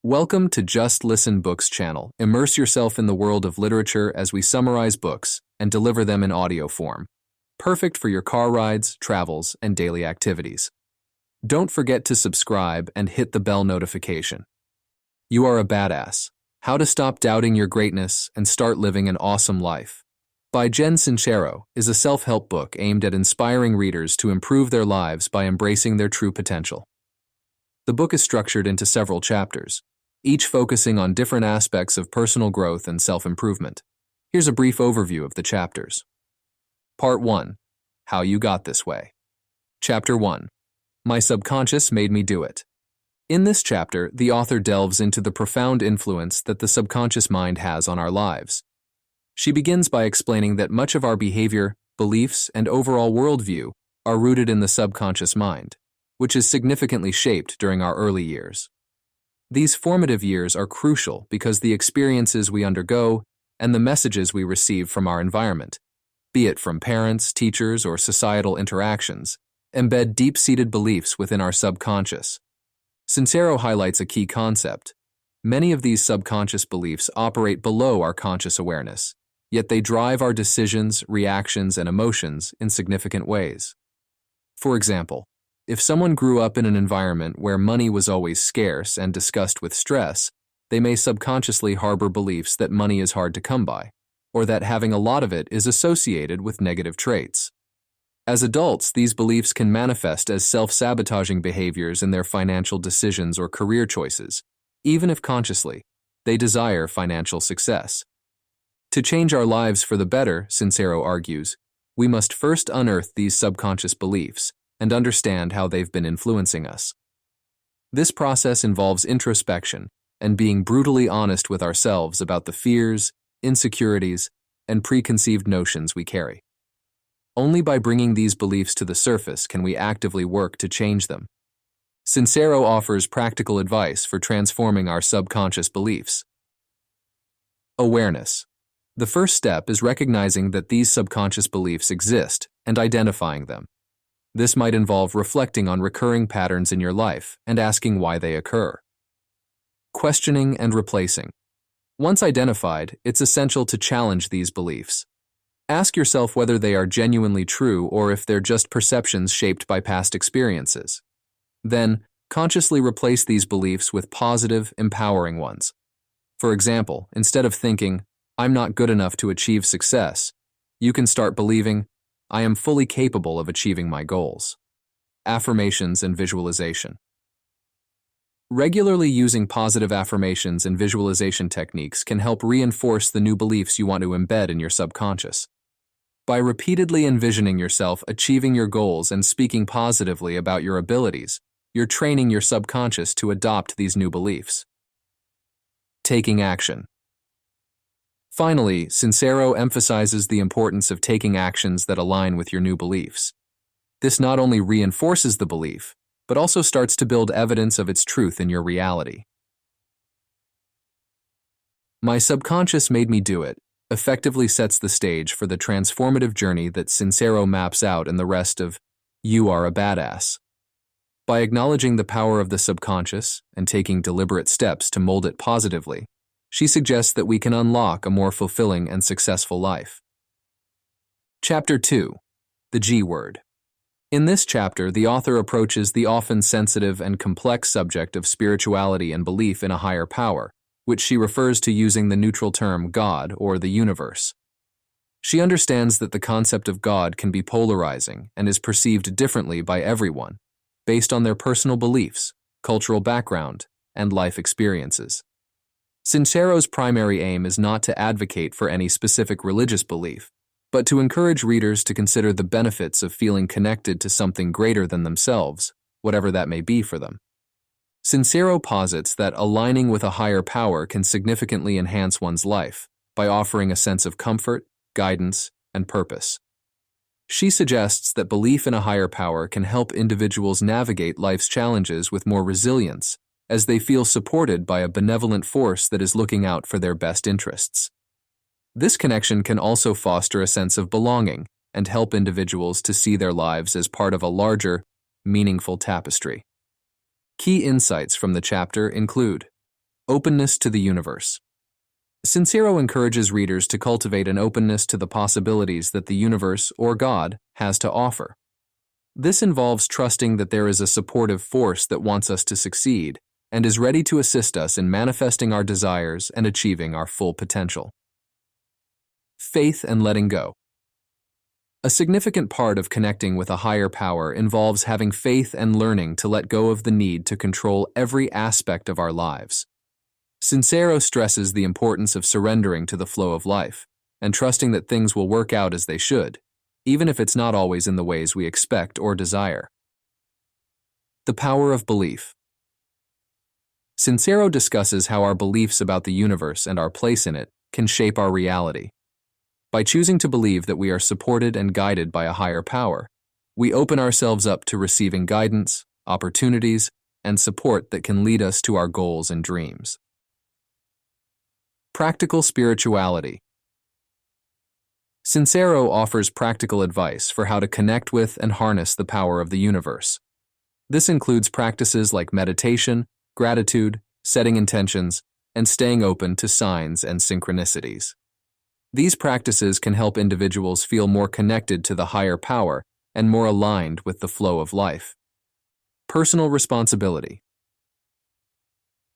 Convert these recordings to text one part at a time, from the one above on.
Welcome to Just Listen Books channel. Immerse yourself in the world of literature as we summarize books and deliver them in audio form. Perfect for your car rides, travels, and daily activities. Don't forget to subscribe and hit the bell notification. You Are a Badass: How to Stop Doubting Your Greatness and Start Living an Awesome Life by Jen Sincero is a self-help book aimed at inspiring readers to improve their lives by embracing their true potential. The book is structured into several chapters, each focusing on different aspects of personal growth and self-improvement. Here's a brief overview of the chapters. Part 1. How You Got This Way. Chapter 1. My Subconscious Made Me Do It. In this chapter, the author delves into the profound influence that the subconscious mind has on our lives. She begins by explaining that much of our behavior, beliefs, and overall worldview are rooted in the subconscious mind, which is significantly shaped during our early years. These formative years are crucial because the experiences we undergo and the messages we receive from our environment, be it from parents, teachers, or societal interactions, embed deep-seated beliefs within our subconscious. Sincero highlights a key concept. Many of these subconscious beliefs operate below our conscious awareness, yet they drive our decisions, reactions, and emotions in significant ways. For example, if someone grew up in an environment where money was always scarce and discussed with stress, they may subconsciously harbor beliefs that money is hard to come by, or that having a lot of it is associated with negative traits. As adults, these beliefs can manifest as self-sabotaging behaviors in their financial decisions or career choices, even if consciously they desire financial success. To change our lives for the better, Sincero argues, we must first unearth these subconscious beliefs and understand how they've been influencing us. This process involves introspection and being brutally honest with ourselves about the fears, insecurities, and preconceived notions we carry. Only by bringing these beliefs to the surface can we actively work to change them. Sincero offers practical advice for transforming our subconscious beliefs. Awareness. The first step is recognizing that these subconscious beliefs exist and identifying them. This might involve reflecting on recurring patterns in your life and asking why they occur. Questioning and replacing. Once identified, it's essential to challenge these beliefs. Ask yourself whether they are genuinely true or if they're just perceptions shaped by past experiences. Then, consciously replace these beliefs with positive, empowering ones. For example, instead of thinking, "I'm not good enough to achieve success," you can start believing, "I am fully capable of achieving my goals." Affirmations and visualization. Regularly using positive affirmations and visualization techniques can help reinforce the new beliefs you want to embed in your subconscious. By repeatedly envisioning yourself achieving your goals and speaking positively about your abilities, you're training your subconscious to adopt these new beliefs. Taking action. Finally, Sincero emphasizes the importance of taking actions that align with your new beliefs. This not only reinforces the belief, but also starts to build evidence of its truth in your reality. My Subconscious Made Me Do It effectively sets the stage for the transformative journey that Sincero maps out in the rest of You Are a Badass. By acknowledging the power of the subconscious and taking deliberate steps to mold it positively, she suggests that we can unlock a more fulfilling and successful life. Chapter 2. The G Word. In this chapter, the author approaches the often sensitive and complex subject of spirituality and belief in a higher power, which she refers to using the neutral term God or the universe. She understands that the concept of God can be polarizing and is perceived differently by everyone, based on their personal beliefs, cultural background, and life experiences. Sincero's primary aim is not to advocate for any specific religious belief, but to encourage readers to consider the benefits of feeling connected to something greater than themselves, whatever that may be for them. Sincero posits that aligning with a higher power can significantly enhance one's life by offering a sense of comfort, guidance, and purpose. She suggests that belief in a higher power can help individuals navigate life's challenges with more resilience, as they feel supported by a benevolent force that is looking out for their best interests. This connection can also foster a sense of belonging and help individuals to see their lives as part of a larger, meaningful tapestry. Key insights from the chapter include: Openness to the universe. Sincero encourages readers to cultivate an openness to the possibilities that the universe, or God, has to offer. This involves trusting that there is a supportive force that wants us to succeed and is ready to assist us in manifesting our desires and achieving our full potential. Faith and letting go. A significant part of connecting with a higher power involves having faith and learning to let go of the need to control every aspect of our lives. Sincero stresses the importance of surrendering to the flow of life and trusting that things will work out as they should, even if it's not always in the ways we expect or desire. The power of belief. Sincero discusses how our beliefs about the universe and our place in it can shape our reality. By choosing to believe that we are supported and guided by a higher power, we open ourselves up to receiving guidance, opportunities, and support that can lead us to our goals and dreams. Practical spirituality. Sincero offers practical advice for how to connect with and harness the power of the universe. This includes practices like meditation, gratitude, setting intentions, and staying open to signs and synchronicities. These practices can help individuals feel more connected to the higher power and more aligned with the flow of life. Personal responsibility.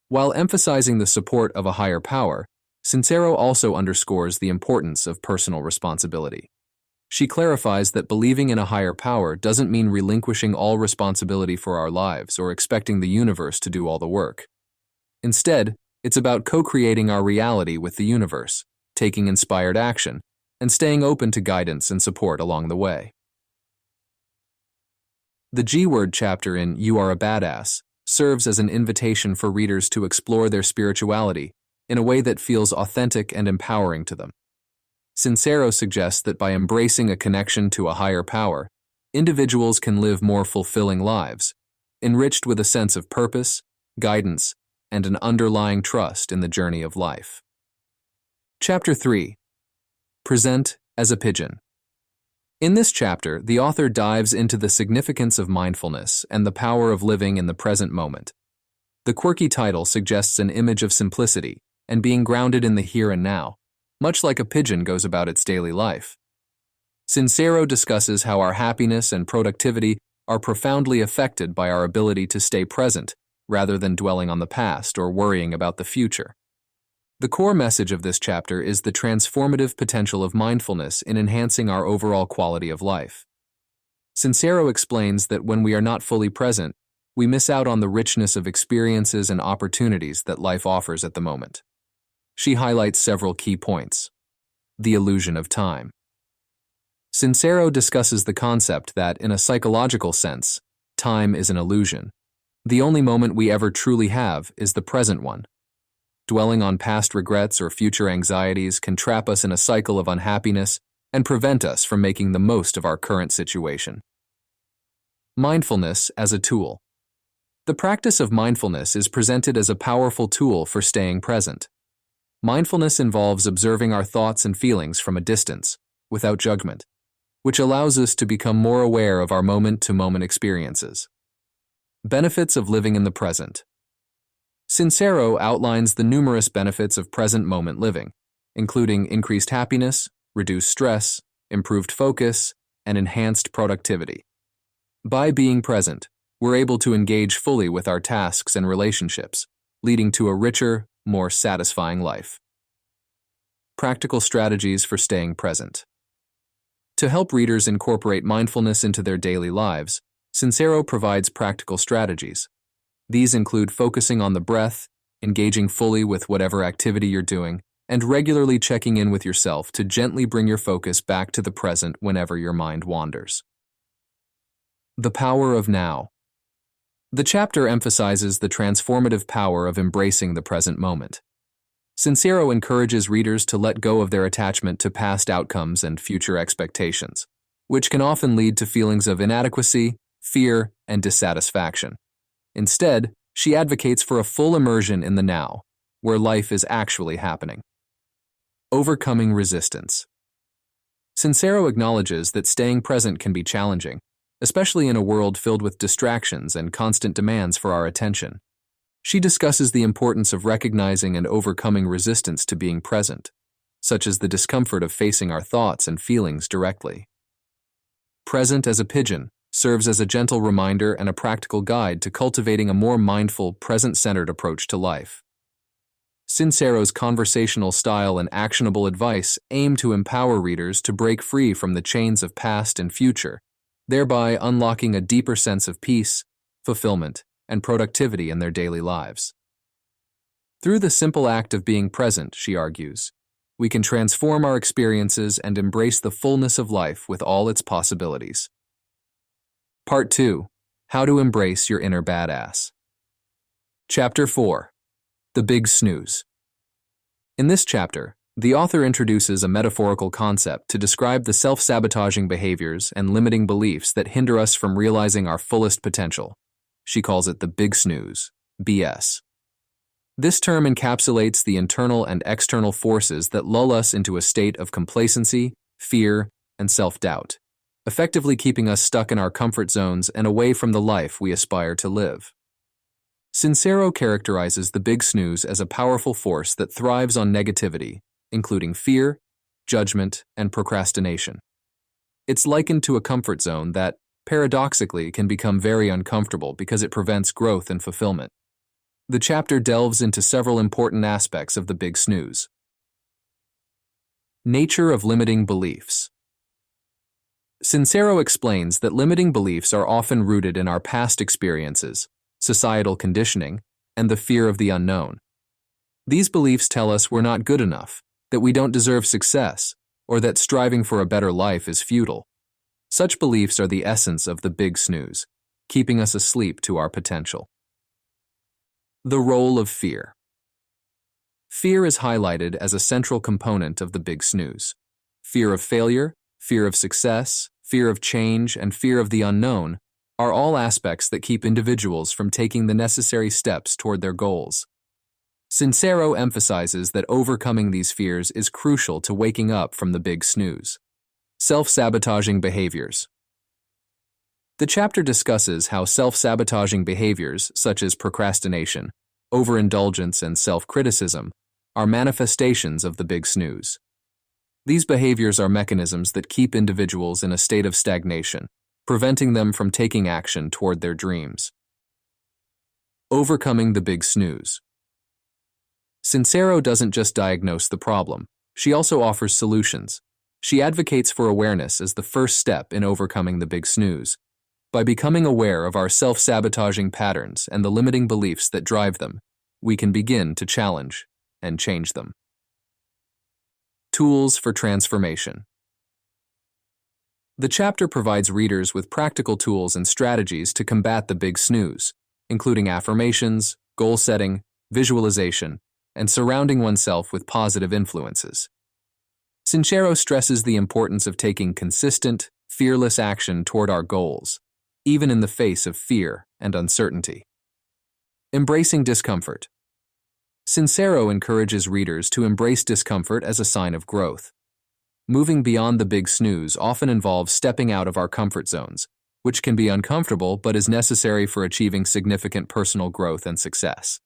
While emphasizing the support of a higher power, Sincero also underscores the importance of personal responsibility. She clarifies that believing in a higher power doesn't mean relinquishing all responsibility for our lives or expecting the universe to do all the work. Instead, it's about co-creating our reality with the universe, taking inspired action, and staying open to guidance and support along the way. The G-Word chapter in You Are a Badass serves as an invitation for readers to explore their spirituality in a way that feels authentic and empowering to them. Sincero suggests that by embracing a connection to a higher power, individuals can live more fulfilling lives, enriched with a sense of purpose, guidance, and an underlying trust in the journey of life. Chapter 3. Present as a Pigeon. In this chapter, the author dives into the significance of mindfulness and the power of living in the present moment. The quirky title suggests an image of simplicity and being grounded in the here and now, much like a pigeon goes about its daily life. Sincero discusses how our happiness and productivity are profoundly affected by our ability to stay present rather than dwelling on the past or worrying about the future. The core message of this chapter is the transformative potential of mindfulness in enhancing our overall quality of life. Sincero explains that when we are not fully present, we miss out on the richness of experiences and opportunities that life offers at the moment. She highlights several key points. The illusion of time. Sincero discusses the concept that, in a psychological sense, time is an illusion. The only moment we ever truly have is the present one. Dwelling on past regrets or future anxieties can trap us in a cycle of unhappiness and prevent us from making the most of our current situation. Mindfulness as a tool. The practice of mindfulness is presented as a powerful tool for staying present. Mindfulness involves observing our thoughts and feelings from a distance, without judgment, which allows us to become more aware of our moment-to-moment experiences. Benefits of living in the present. Sincero outlines the numerous benefits of present moment living, including increased happiness, reduced stress, improved focus, and enhanced productivity. By being present, we're able to engage fully with our tasks and relationships, leading to a richer, more satisfying life. Practical strategies for staying present. To help readers incorporate mindfulness into their daily lives, Sincero provides practical strategies. These include focusing on the breath, engaging fully with whatever activity you're doing, and regularly checking in with yourself to gently bring your focus back to the present whenever your mind wanders. The power of now. The chapter emphasizes the transformative power of embracing the present moment. Sincero encourages readers to let go of their attachment to past outcomes and future expectations, which can often lead to feelings of inadequacy, fear, and dissatisfaction. Instead, she advocates for a full immersion in the now, where life is actually happening. Overcoming resistance. Sincero acknowledges that staying present can be challenging, especially in a world filled with distractions and constant demands for our attention. She discusses the importance of recognizing and overcoming resistance to being present, such as the discomfort of facing our thoughts and feelings directly. Present as a Pigeon serves as a gentle reminder and a practical guide to cultivating a more mindful, present-centered approach to life. Sincero's conversational style and actionable advice aim to empower readers to break free from the chains of past and future, thereby unlocking a deeper sense of peace, fulfillment, and productivity in their daily lives. Through the simple act of being present, she argues, we can transform our experiences and embrace the fullness of life with all its possibilities. Part 2. How to Embrace Your Inner Badass. Chapter 4. The Big Snooze. In this chapter, the author introduces a metaphorical concept to describe the self-sabotaging behaviors and limiting beliefs that hinder us from realizing our fullest potential. She calls it the Big Snooze, BS. This term encapsulates the internal and external forces that lull us into a state of complacency, fear, and self-doubt, effectively keeping us stuck in our comfort zones and away from the life we aspire to live. Sincero characterizes the Big Snooze as a powerful force that thrives on negativity, including fear, judgment, and procrastination. It's likened to a comfort zone that, paradoxically, can become very uncomfortable because it prevents growth and fulfillment. The chapter delves into several important aspects of the Big Snooze. Nature of limiting beliefs. Sincero explains that limiting beliefs are often rooted in our past experiences, societal conditioning, and the fear of the unknown. These beliefs tell us we're not good enough, that we don't deserve success, or that striving for a better life is futile. Such beliefs are the essence of the Big Snooze, keeping us asleep to our potential. The role of fear. Fear is highlighted as a central component of the Big Snooze. Fear of failure, fear of success, fear of change, and fear of the unknown are all aspects that keep individuals from taking the necessary steps toward their goals. Sincero emphasizes that overcoming these fears is crucial to waking up from the Big Snooze. Self-sabotaging behaviors. The chapter discusses how self-sabotaging behaviors, such as procrastination, overindulgence, and self-criticism, are manifestations of the Big Snooze. These behaviors are mechanisms that keep individuals in a state of stagnation, preventing them from taking action toward their dreams. Overcoming the Big Snooze. Sincero doesn't just diagnose the problem, she also offers solutions. She advocates for awareness as the first step in overcoming the Big Snooze. By becoming aware of our self-sabotaging patterns and the limiting beliefs that drive them, we can begin to challenge and change them. Tools for transformation. The chapter provides readers with practical tools and strategies to combat the Big Snooze, including affirmations, goal setting, visualization, and surrounding oneself with positive influences. Sincero stresses the importance of taking consistent, fearless action toward our goals, even in the face of fear and uncertainty. Embracing discomfort. Sincero encourages readers to embrace discomfort as a sign of growth. Moving beyond the Big Snooze often involves stepping out of our comfort zones, which can be uncomfortable but is necessary for achieving significant personal growth and success.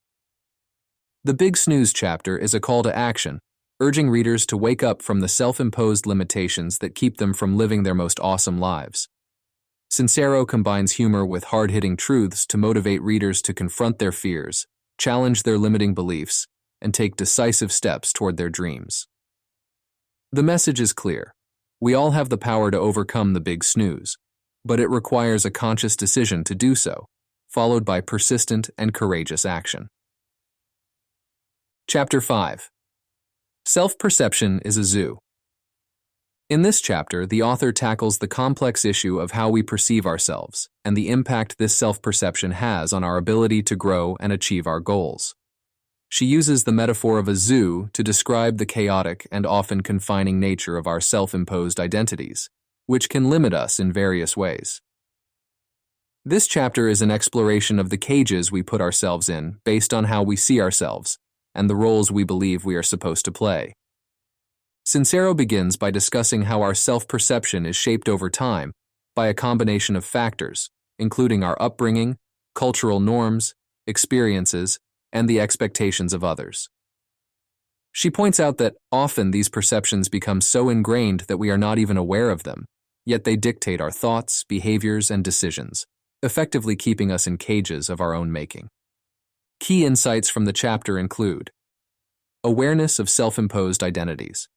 The Big Snooze chapter is a call to action, urging readers to wake up from the self-imposed limitations that keep them from living their most awesome lives. Sincero combines humor with hard-hitting truths to motivate readers to confront their fears, challenge their limiting beliefs, and take decisive steps toward their dreams. The message is clear. We all have the power to overcome the Big Snooze, but it requires a conscious decision to do so, followed by persistent and courageous action. Chapter 5. Self-perception is a zoo. In this chapter, the author tackles the complex issue of how we perceive ourselves and the impact this self-perception has on our ability to grow and achieve our goals. She uses the metaphor of a zoo to describe the chaotic and often confining nature of our self-imposed identities, which can limit us in various ways. This chapter is an exploration of the cages we put ourselves in based on how we see ourselves and the roles we believe we are supposed to play. Sincero begins by discussing how our self-perception is shaped over time by a combination of factors, including our upbringing, cultural norms, experiences, and the expectations of others. She points out that often these perceptions become so ingrained that we are not even aware of them, yet they dictate our thoughts, behaviors, and decisions, effectively keeping us in cages of our own making. Key insights from the chapter include awareness of self-imposed identities.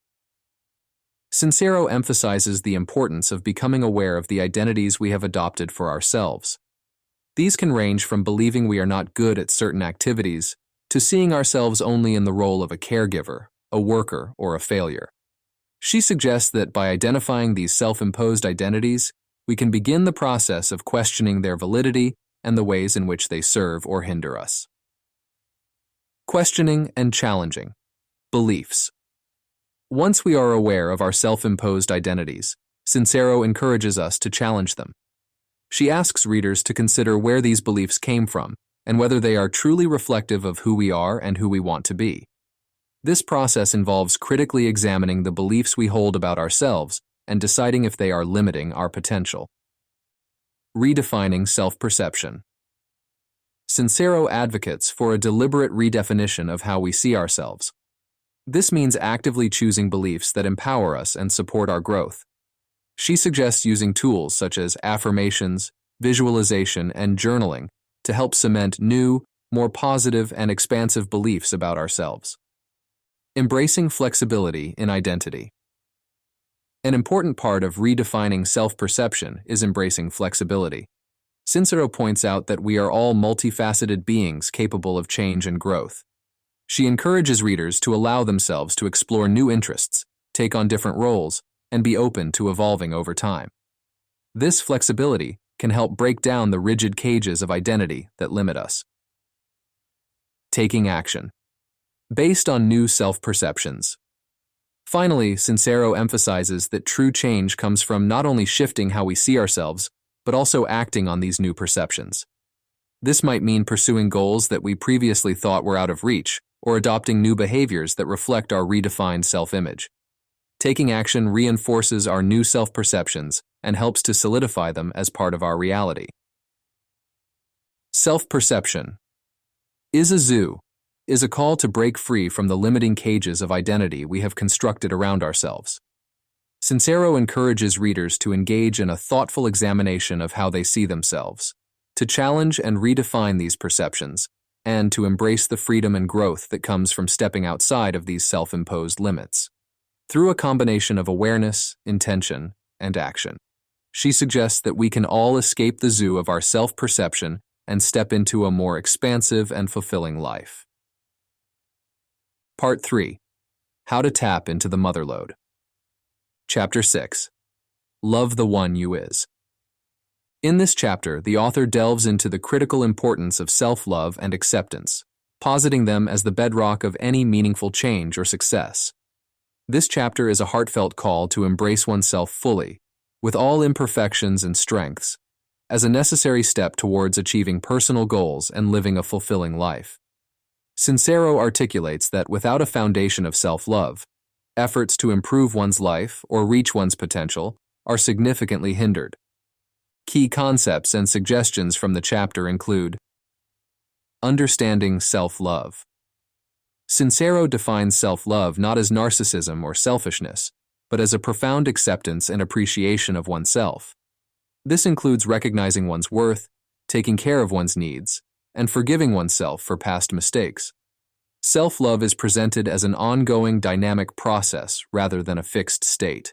Sincero emphasizes the importance of becoming aware of the identities we have adopted for ourselves. These can range from believing we are not good at certain activities to seeing ourselves only in the role of a caregiver, a worker, or a failure. She suggests that by identifying these self-imposed identities, we can begin the process of questioning their validity and the ways in which they serve or hinder us. Questioning and challenging. Beliefs. Once we are aware of our self-imposed identities, Sincero encourages us to challenge them. She asks readers to consider where these beliefs came from and whether they are truly reflective of who we are and who we want to be. This process involves critically examining the beliefs we hold about ourselves and deciding if they are limiting our potential. Redefining self-perception. Sincero advocates for a deliberate redefinition of how we see ourselves. This means actively choosing beliefs that empower us and support our growth. She suggests using tools such as affirmations, visualization, and journaling to help cement new, more positive and expansive beliefs about ourselves. Embracing flexibility in identity. An important part of redefining self-perception is embracing flexibility. Sincero points out that we are all multifaceted beings capable of change and growth. She encourages readers to allow themselves to explore new interests, take on different roles, and be open to evolving over time. This flexibility can help break down the rigid cages of identity that limit us. Taking action. Based on new self-perceptions. Finally, Sincero emphasizes that true change comes from not only shifting how we see ourselves, but also acting on these new perceptions. This might mean pursuing goals that we previously thought were out of reach, or adopting new behaviors that reflect our redefined self-image. Taking action reinforces our new self-perceptions and helps to solidify them as part of our reality. Self-perception is a call to break free from the limiting cages of identity we have constructed around ourselves. Sincero encourages readers to engage in a thoughtful examination of how they see themselves, to challenge and redefine these perceptions, and to embrace the freedom and growth that comes from stepping outside of these self-imposed limits. Through a combination of awareness, intention, and action, she suggests that we can all escape the zoo of our self-perception and step into a more expansive and fulfilling life. Part 3. How to Tap into the Motherlode. Chapter 6. Love the One You Is. In this chapter, the author delves into the critical importance of self-love and acceptance, positing them as the bedrock of any meaningful change or success. This chapter is a heartfelt call to embrace oneself fully, with all imperfections and strengths, as a necessary step towards achieving personal goals and living a fulfilling life. Sincero articulates that without a foundation of self-love, efforts to improve one's life or reach one's potential are significantly hindered. Key concepts and suggestions from the chapter include understanding self-love. Sincero defines self-love not as narcissism or selfishness, but as a profound acceptance and appreciation of oneself. This includes recognizing one's worth, taking care of one's needs, and forgiving oneself for past mistakes. Self-love is presented as an ongoing dynamic process rather than a fixed state.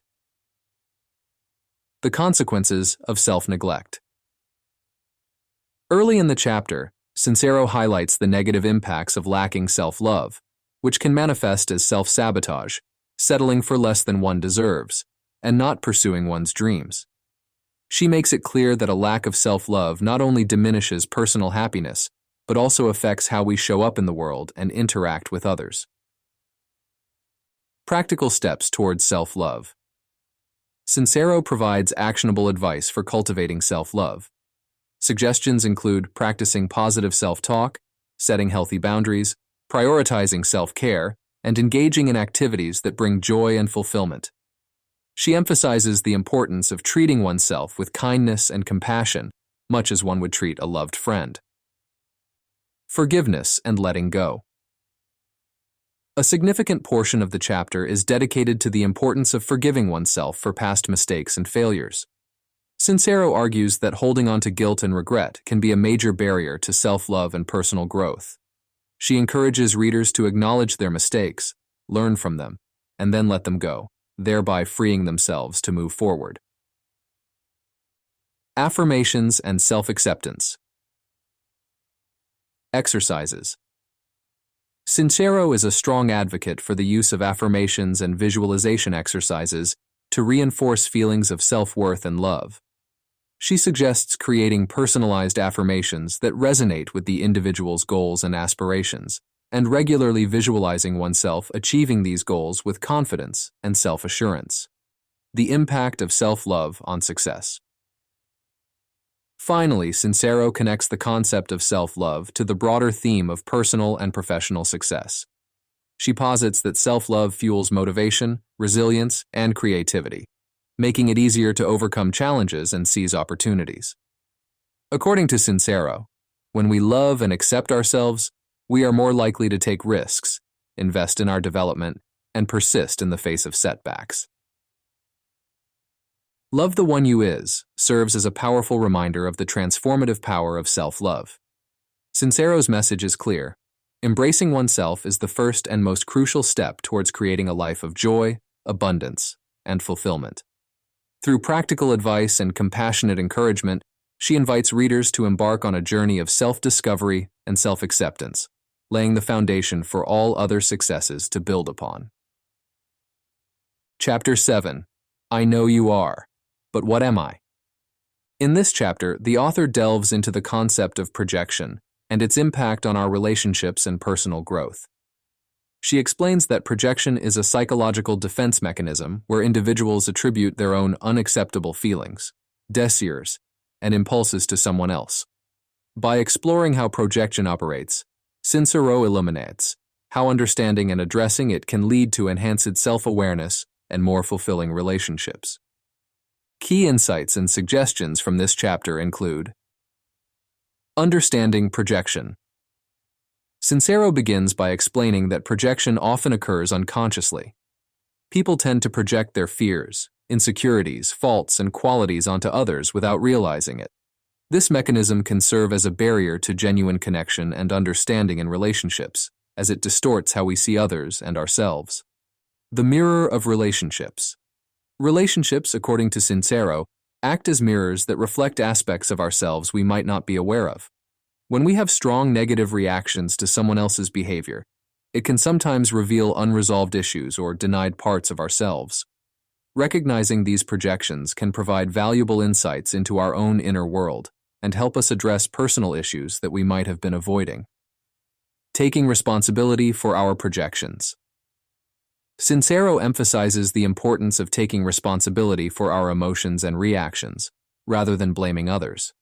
The consequences of self-neglect. Early in the chapter, Sincero highlights the negative impacts of lacking self-love, which can manifest as self-sabotage, settling for less than one deserves, and not pursuing one's dreams. She makes it clear that a lack of self-love not only diminishes personal happiness, but also affects how we show up in the world and interact with others. Practical steps towards self-love. Sincero provides actionable advice for cultivating self-love. Suggestions include practicing positive self-talk, setting healthy boundaries, prioritizing self-care, and engaging in activities that bring joy and fulfillment. She emphasizes the importance of treating oneself with kindness and compassion, much as one would treat a loved friend. Forgiveness and letting go. A significant portion of the chapter is dedicated to the importance of forgiving oneself for past mistakes and failures. Sincero argues that holding on to guilt and regret can be a major barrier to self-love and personal growth. She encourages readers to acknowledge their mistakes, learn from them, and then let them go, thereby freeing themselves to move forward. Affirmations and self-acceptance. Exercises. Sincero is a strong advocate for the use of affirmations and visualization exercises to reinforce feelings of self-worth and love. She suggests creating personalized affirmations that resonate with the individual's goals and aspirations, and regularly visualizing oneself achieving these goals with confidence and self-assurance. The impact of self-love on success. Finally, Sincero connects the concept of self-love to the broader theme of personal and professional success. She posits that self-love fuels motivation, resilience, and creativity, making it easier to overcome challenges and seize opportunities. According to Sincero, when we love and accept ourselves, we are more likely to take risks, invest in our development, and persist in the face of setbacks. Love the One You Is serves as a powerful reminder of the transformative power of self-love. Sincero's message is clear. Embracing oneself is the first and most crucial step towards creating a life of joy, abundance, and fulfillment. Through practical advice and compassionate encouragement, she invites readers to embark on a journey of self-discovery and self-acceptance, laying the foundation for all other successes to build upon. Chapter 7. I Know You Are. But what am I? In this chapter, the author delves into the concept of projection and its impact on our relationships and personal growth. She explains that projection is a psychological defense mechanism where individuals attribute their own unacceptable feelings, désirs, and impulses to someone else. By exploring how projection operates, Sincero illuminates how understanding and addressing it can lead to enhanced self-awareness and more fulfilling relationships. Key insights and suggestions from this chapter include: understanding projection. Sincero begins by explaining that projection often occurs unconsciously. People tend to project their fears, insecurities, faults, and qualities onto others without realizing it. This mechanism can serve as a barrier to genuine connection and understanding in relationships, as it distorts how we see others and ourselves. The mirror of relationships. Relationships, according to Sincero, act as mirrors that reflect aspects of ourselves we might not be aware of. When we have strong negative reactions to someone else's behavior, it can sometimes reveal unresolved issues or denied parts of ourselves. Recognizing these projections can provide valuable insights into our own inner world and help us address personal issues that we might have been avoiding. Taking responsibility for our projections. Sincero emphasizes the importance of taking responsibility for our emotions and reactions, rather than blaming others.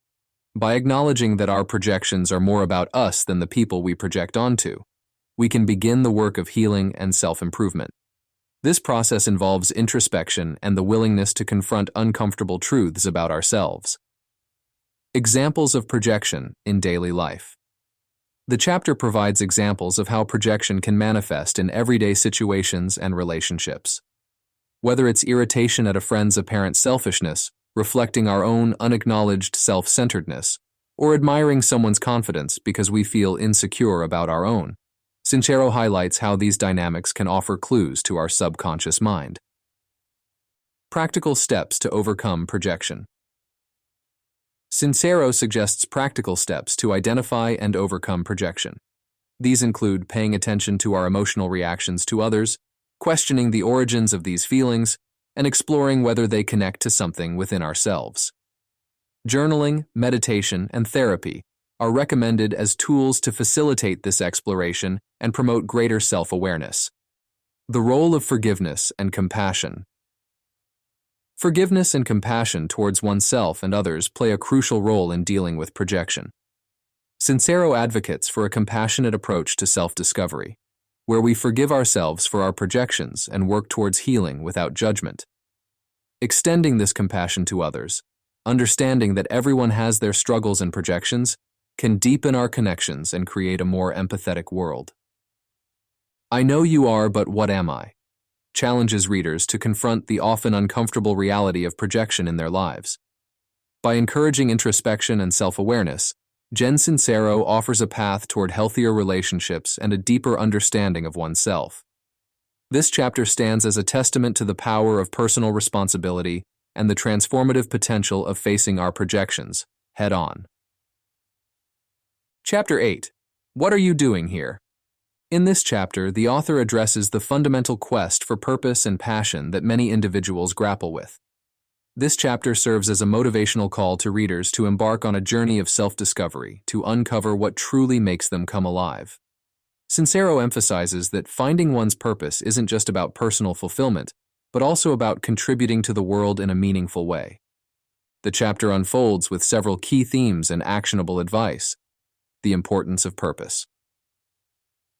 By acknowledging that our projections are more about us than the people we project onto, we can begin the work of healing and self-improvement. This process involves introspection and the willingness to confront uncomfortable truths about ourselves. Examples of projection in daily life. The chapter provides examples of how projection can manifest in everyday situations and relationships. Whether it's irritation at a friend's apparent selfishness, reflecting our own unacknowledged self-centeredness, or admiring someone's confidence because we feel insecure about our own, Sincero highlights how these dynamics can offer clues to our subconscious mind. Practical steps to overcome projection. Sincero suggests practical steps to identify and overcome projection. These include paying attention to our emotional reactions to others, questioning the origins of these feelings, and exploring whether they connect to something within ourselves. Journaling, meditation, and therapy are recommended as tools to facilitate this exploration and promote greater self-awareness. The role of forgiveness and compassion. Forgiveness and compassion towards oneself and others play a crucial role in dealing with projection. Sincero advocates for a compassionate approach to self-discovery, where we forgive ourselves for our projections and work towards healing without judgment. Extending this compassion to others, understanding that everyone has their struggles and projections, can deepen our connections and create a more empathetic world. I know you are, but what am I? Challenges readers to confront the often uncomfortable reality of projection in their lives. By encouraging introspection and self-awareness, Jen Sincero offers a path toward healthier relationships and a deeper understanding of oneself. This chapter stands as a testament to the power of personal responsibility and the transformative potential of facing our projections head-on. Chapter 8. What are you doing here? In this chapter, the author addresses the fundamental quest for purpose and passion that many individuals grapple with. This chapter serves as a motivational call to readers to embark on a journey of self-discovery to uncover what truly makes them come alive. Sincero emphasizes that finding one's purpose isn't just about personal fulfillment, but also about contributing to the world in a meaningful way. The chapter unfolds with several key themes and actionable advice. The importance of purpose.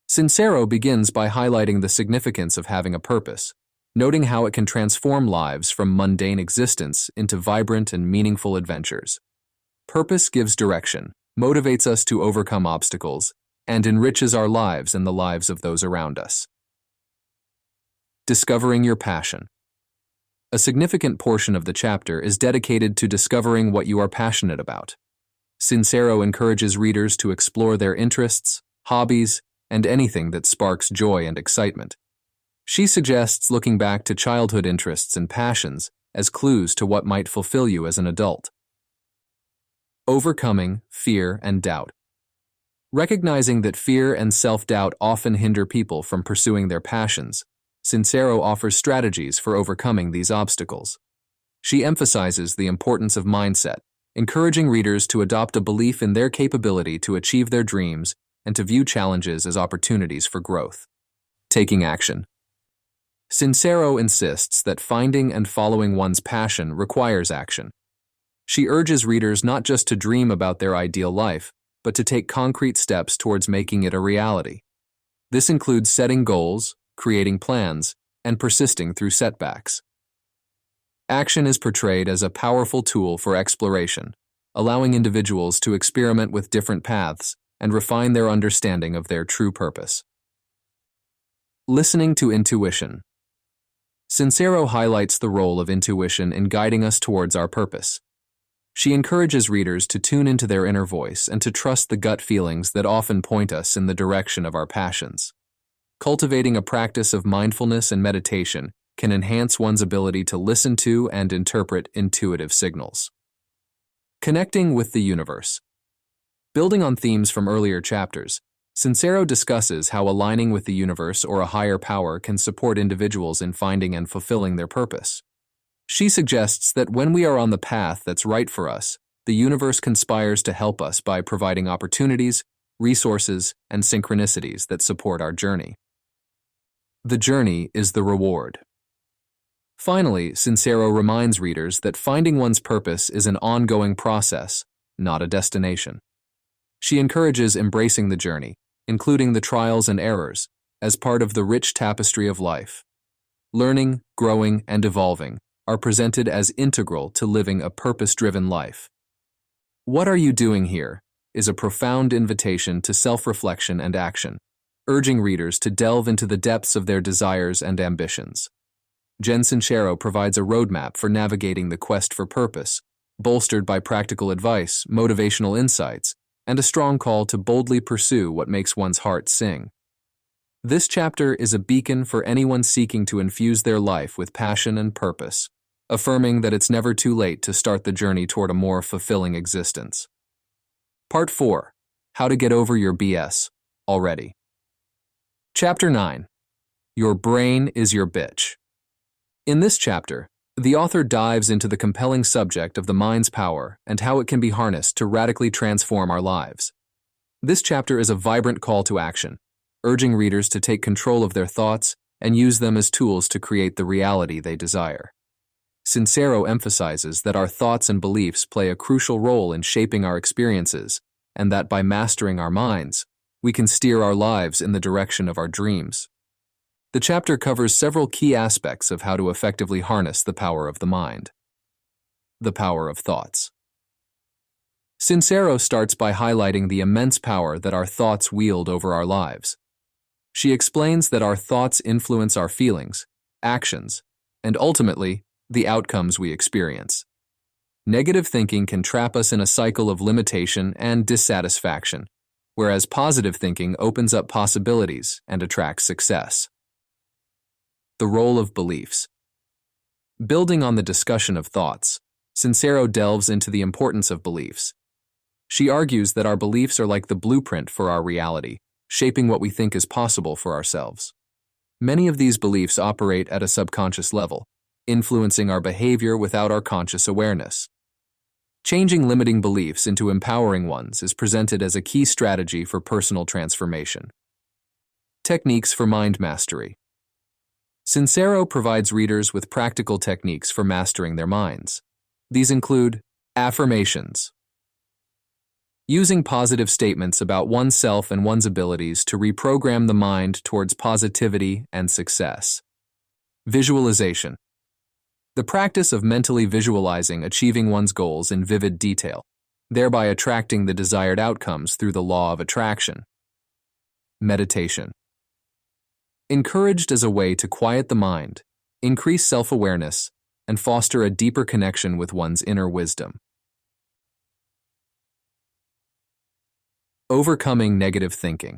Sincero begins by highlighting the significance of having a purpose, noting how it can transform lives from mundane existence into vibrant and meaningful adventures. Purpose gives direction, motivates us to overcome obstacles, and enriches our lives and the lives of those around us. Discovering your passion. A significant portion of the chapter is dedicated to discovering what you are passionate about. Sincero encourages readers to explore their interests, hobbies, and anything that sparks joy and excitement. She suggests looking back to childhood interests and passions as clues to what might fulfill you as an adult. Overcoming fear and doubt. Recognizing that fear and self-doubt often hinder people from pursuing their passions, Sincero offers strategies for overcoming these obstacles. She emphasizes the importance of mindset, encouraging readers to adopt a belief in their capability to achieve their dreams and to view challenges as opportunities for growth. Taking action. Sincero insists that finding and following one's passion requires action. She urges readers not just to dream about their ideal life, but to take concrete steps towards making it a reality. This includes setting goals, creating plans, and persisting through setbacks. Action is portrayed as a powerful tool for exploration, allowing individuals to experiment with different paths and refine their understanding of their true purpose. Listening to intuition. Sincero highlights the role of intuition in guiding us towards our purpose. She encourages readers to tune into their inner voice and to trust the gut feelings that often point us in the direction of our passions. Cultivating a practice of mindfulness and meditation can enhance one's ability to listen to and interpret intuitive signals. Connecting with the universe. Building on themes from earlier chapters, Sincero discusses how aligning with the universe or a higher power can support individuals in finding and fulfilling their purpose. She suggests that when we are on the path that's right for us, the universe conspires to help us by providing opportunities, resources, and synchronicities that support our journey. The journey is the reward. Finally, Sincero reminds readers that finding one's purpose is an ongoing process, not a destination. She encourages embracing the journey, including the trials and errors, as part of the rich tapestry of life. Learning, growing, and evolving are presented as integral to living a purpose-driven life. What are you doing here is a profound invitation to self-reflection and action, urging readers to delve into the depths of their desires and ambitions. Jen Sincero provides a roadmap for navigating the quest for purpose, bolstered by practical advice, motivational insights, and a strong call to boldly pursue what makes one's heart sing. This chapter is a beacon for anyone seeking to infuse their life with passion and purpose, affirming that it's never too late to start the journey toward a more fulfilling existence. Part 4. How to Get Over Your BS Already. Chapter 9. Your Brain is Your Bitch. In this chapter, the author dives into the compelling subject of the mind's power and how it can be harnessed to radically transform our lives. This chapter is a vibrant call to action, urging readers to take control of their thoughts and use them as tools to create the reality they desire. Sincero emphasizes that our thoughts and beliefs play a crucial role in shaping our experiences, and that by mastering our minds, we can steer our lives in the direction of our dreams. The chapter covers several key aspects of how to effectively harness the power of the mind. The power of thoughts. Sincero starts by highlighting the immense power that our thoughts wield over our lives. She explains that our thoughts influence our feelings, actions, and ultimately, the outcomes we experience. Negative thinking can trap us in a cycle of limitation and dissatisfaction, whereas positive thinking opens up possibilities and attracts success. The role of beliefs. Building on the discussion of thoughts, Sincero delves into the importance of beliefs. She argues that our beliefs are like the blueprint for our reality, shaping what we think is possible for ourselves. Many of these beliefs operate at a subconscious level, influencing our behavior without our conscious awareness. Changing limiting beliefs into empowering ones is presented as a key strategy for personal transformation. Techniques for mind mastery. Sincero provides readers with practical techniques for mastering their minds. These include affirmations. Using positive statements about oneself and one's abilities to reprogram the mind towards positivity and success. Visualization. The practice of mentally visualizing achieving one's goals in vivid detail, thereby attracting the desired outcomes through the law of attraction. Meditation. Encouraged as a way to quiet the mind, increase self-awareness, and foster a deeper connection with one's inner wisdom. Overcoming negative thinking.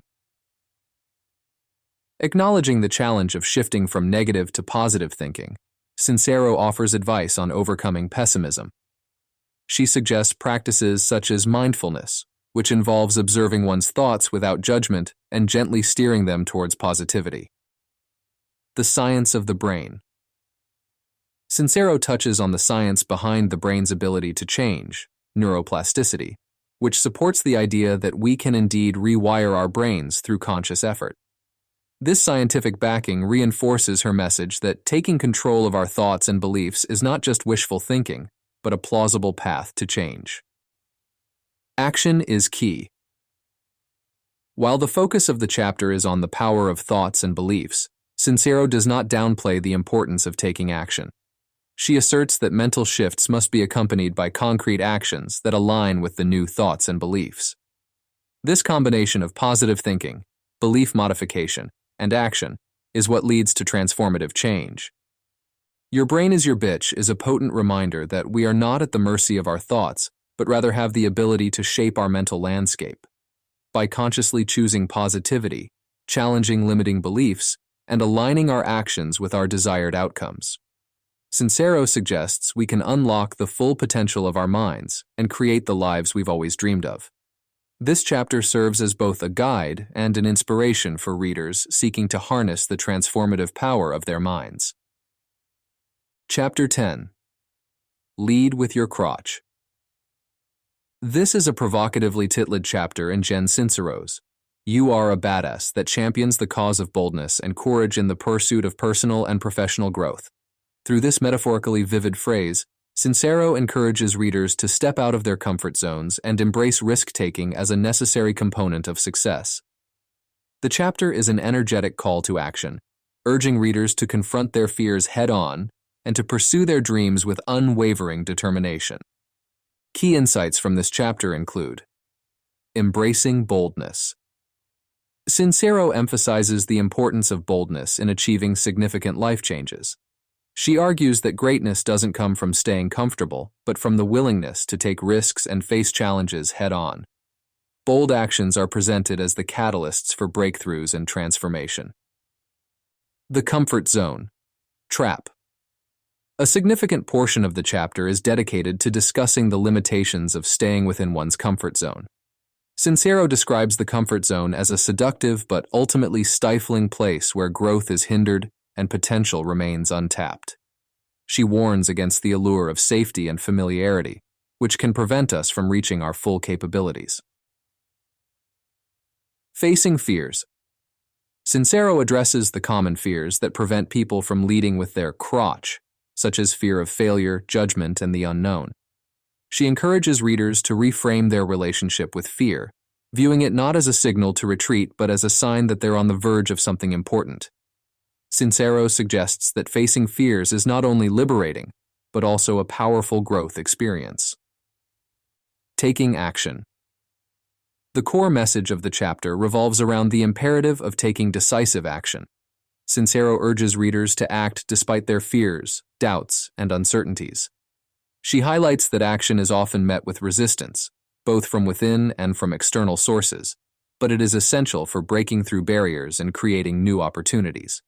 Acknowledging the challenge of shifting from negative to positive thinking, Sincero offers advice on overcoming pessimism. She suggests practices such as mindfulness, which involves observing one's thoughts without judgment and gently steering them towards positivity. The science of the brain. Sincero touches on the science behind the brain's ability to change, neuroplasticity, which supports the idea that we can indeed rewire our brains through conscious effort. This scientific backing reinforces her message that taking control of our thoughts and beliefs is not just wishful thinking, but a plausible path to change. Action is key. While the focus of the chapter is on the power of thoughts and beliefs, Sincero does not downplay the importance of taking action. She asserts that mental shifts must be accompanied by concrete actions that align with the new thoughts and beliefs. This combination of positive thinking, belief modification, and action is what leads to transformative change. Your brain is your bitch is a potent reminder that we are not at the mercy of our thoughts, but rather have the ability to shape our mental landscape. By consciously choosing positivity, challenging limiting beliefs, and aligning our actions with our desired outcomes. Sincero suggests we can unlock the full potential of our minds and create the lives we've always dreamed of. This chapter serves as both a guide and an inspiration for readers seeking to harness the transformative power of their minds. Chapter 10. Lead with your crotch. This is a provocatively titled chapter in Jen Sincero's "You Are a Badass" that champions the cause of boldness and courage in the pursuit of personal and professional growth. Through this metaphorically vivid phrase, Sincero encourages readers to step out of their comfort zones and embrace risk-taking as a necessary component of success. The chapter is an energetic call to action, urging readers to confront their fears head-on and to pursue their dreams with unwavering determination. Key insights from this chapter include: embracing boldness. Sincero emphasizes the importance of boldness in achieving significant life changes. She argues that greatness doesn't come from staying comfortable, but from the willingness to take risks and face challenges head-on. Bold actions are presented as the catalysts for breakthroughs and transformation. The comfort zone. Trap. A significant portion of the chapter is dedicated to discussing the limitations of staying within one's comfort zone. Sincero describes the comfort zone as a seductive but ultimately stifling place where growth is hindered and potential remains untapped. She warns against the allure of safety and familiarity, which can prevent us from reaching our full capabilities. Facing fears. Sincero addresses the common fears that prevent people from leading with their crotch, such as fear of failure, judgment, and the unknown. She encourages readers to reframe their relationship with fear, viewing it not as a signal to retreat but as a sign that they're on the verge of something important. Sincero suggests that facing fears is not only liberating, but also a powerful growth experience. Taking action. The core message of the chapter revolves around the imperative of taking decisive action. Sincero urges readers to act despite their fears, doubts, and uncertainties. She highlights that action is often met with resistance, both from within and from external sources, but it is essential for breaking through barriers and creating new opportunities.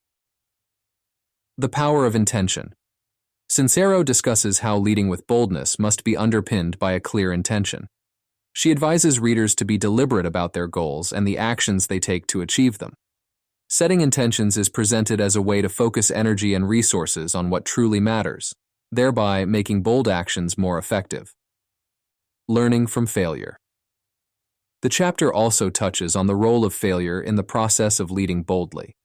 The power of intention. Sincero discusses how leading with boldness must be underpinned by a clear intention. She advises readers to be deliberate about their goals and the actions they take to achieve them. Setting intentions is presented as a way to focus energy and resources on what truly matters, thereby making bold actions more effective. Learning from failure. The chapter also touches on the role of failure in the process of leading boldly.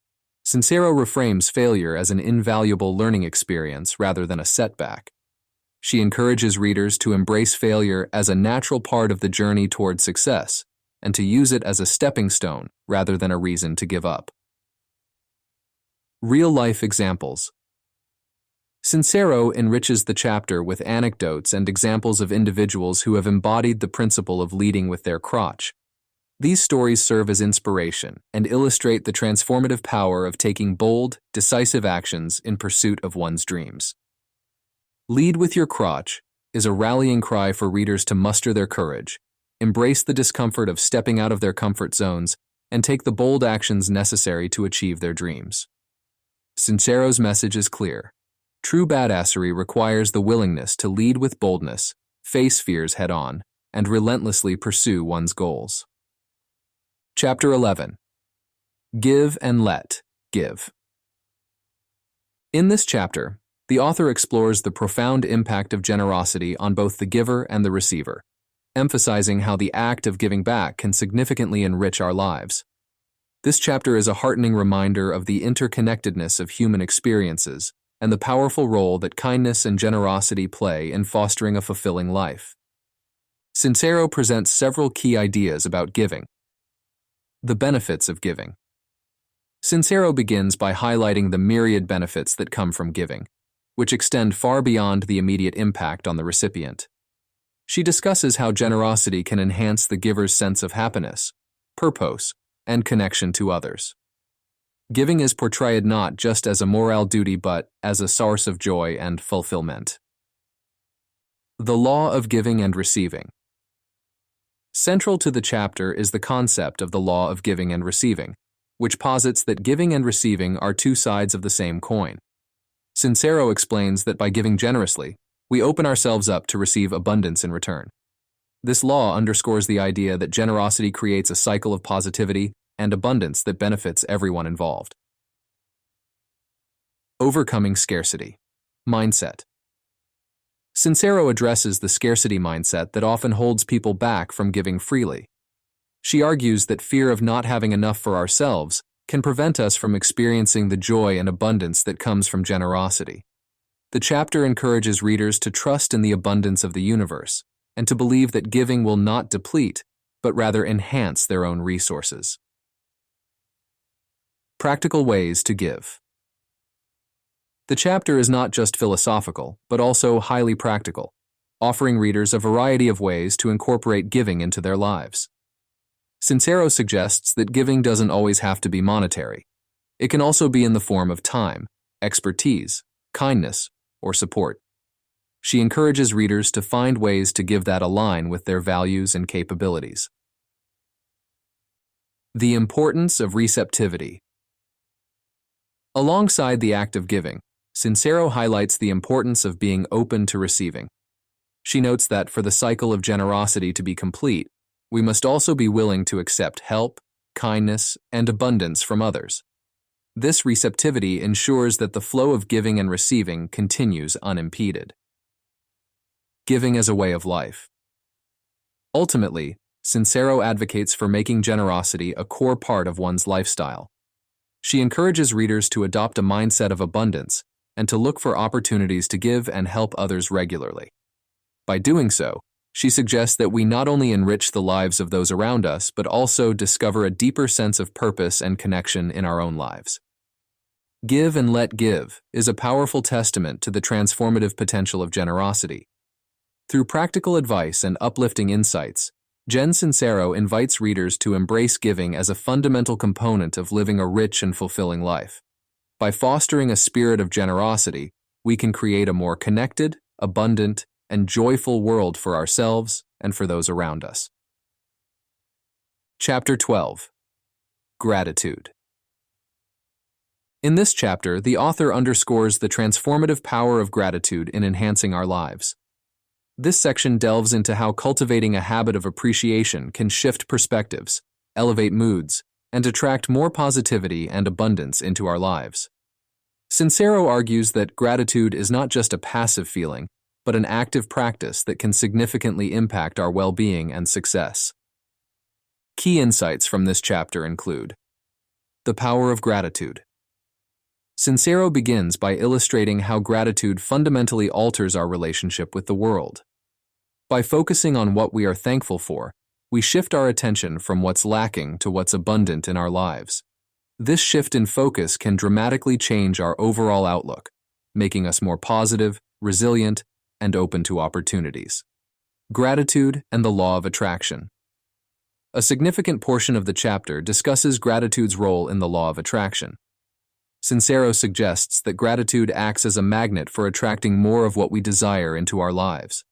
Sincero reframes failure as an invaluable learning experience rather than a setback. She encourages readers to embrace failure as a natural part of the journey toward success and to use it as a stepping stone rather than a reason to give up. Real-life examples. Sincero enriches the chapter with anecdotes and examples of individuals who have embodied the principle of leading with their crotch. These stories serve as inspiration and illustrate the transformative power of taking bold, decisive actions in pursuit of one's dreams. Lead with your crotch is a rallying cry for readers to muster their courage, embrace the discomfort of stepping out of their comfort zones, and take the bold actions necessary to achieve their dreams. Sincero's message is clear. True badassery requires the willingness to lead with boldness, face fears head-on, and relentlessly pursue one's goals. Chapter 11. Give and Let Give. In this chapter, the author explores the profound impact of generosity on both the giver and the receiver, emphasizing how the act of giving back can significantly enrich our lives. This chapter is a heartening reminder of the interconnectedness of human experiences and the powerful role that kindness and generosity play in fostering a fulfilling life. Sincero presents several key ideas about giving. The benefits of giving. Sincero begins by highlighting the myriad benefits that come from giving, which extend far beyond the immediate impact on the recipient. She discusses how generosity can enhance the giver's sense of happiness, purpose, and connection to others. Giving is portrayed not just as a moral duty but as a source of joy and fulfillment. The law of giving and receiving. Central to the chapter is the concept of the law of giving and receiving, which posits that giving and receiving are two sides of the same coin. Sincero explains that by giving generously, we open ourselves up to receive abundance in return. This law underscores the idea that generosity creates a cycle of positivity and abundance that benefits everyone involved. Overcoming scarcity. Mindset. Sincero addresses the scarcity mindset that often holds people back from giving freely. She argues that fear of not having enough for ourselves can prevent us from experiencing the joy and abundance that comes from generosity. The chapter encourages readers to trust in the abundance of the universe and to believe that giving will not deplete, but rather enhance their own resources. Practical ways to give. The chapter is not just philosophical, but also highly practical, offering readers a variety of ways to incorporate giving into their lives. Sincero suggests that giving doesn't always have to be monetary. It can also be in the form of time, expertise, kindness, or support. She encourages readers to find ways to give that align with their values and capabilities. The importance of receptivity. Alongside the act of giving, Sincero highlights the importance of being open to receiving. She notes that for the cycle of generosity to be complete, we must also be willing to accept help, kindness, and abundance from others. This receptivity ensures that the flow of giving and receiving continues unimpeded. Giving as a way of life. Ultimately, Sincero advocates for making generosity a core part of one's lifestyle. She encourages readers to adopt a mindset of abundance and to look for opportunities to give and help others regularly. By doing so, she suggests that we not only enrich the lives of those around us, but also discover a deeper sense of purpose and connection in our own lives. Give and Let Give is a powerful testament to the transformative potential of generosity. Through practical advice and uplifting insights, Jen Sincero invites readers to embrace giving as a fundamental component of living a rich and fulfilling life. By fostering a spirit of generosity, we can create a more connected, abundant, and joyful world for ourselves and for those around us. Chapter 12. Gratitude. In this chapter, the author underscores the transformative power of gratitude in enhancing our lives. This section delves into how cultivating a habit of appreciation can shift perspectives, elevate moods, and attract more positivity and abundance into our lives. Sincero argues that gratitude is not just a passive feeling, but an active practice that can significantly impact our well-being and success. Key insights from this chapter include the power of gratitude. Sincero begins by illustrating how gratitude fundamentally alters our relationship with the world. By focusing on what we are thankful for, we shift our attention from what's lacking to what's abundant in our lives. This shift in focus can dramatically change our overall outlook, making us more positive, resilient, and open to opportunities. Gratitude and the law of attraction. A significant portion of the chapter discusses gratitude's role in the law of attraction. Sincero suggests that gratitude acts as a magnet for attracting more of what we desire into our lives.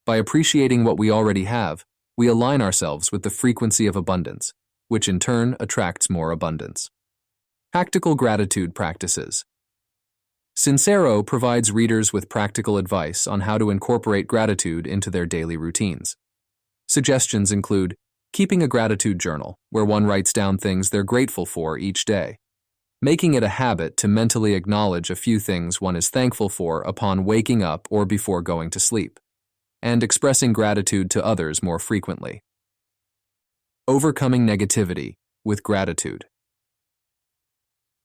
By appreciating what we already have, we align ourselves with the frequency of abundance, which in turn attracts more abundance. Practical gratitude practices. Sincero provides readers with practical advice on how to incorporate gratitude into their daily routines. Suggestions include keeping a gratitude journal, where one writes down things they're grateful for each day, making it a habit to mentally acknowledge a few things one is thankful for upon waking up or before going to sleep, and expressing gratitude to others more frequently. Overcoming negativity with gratitude.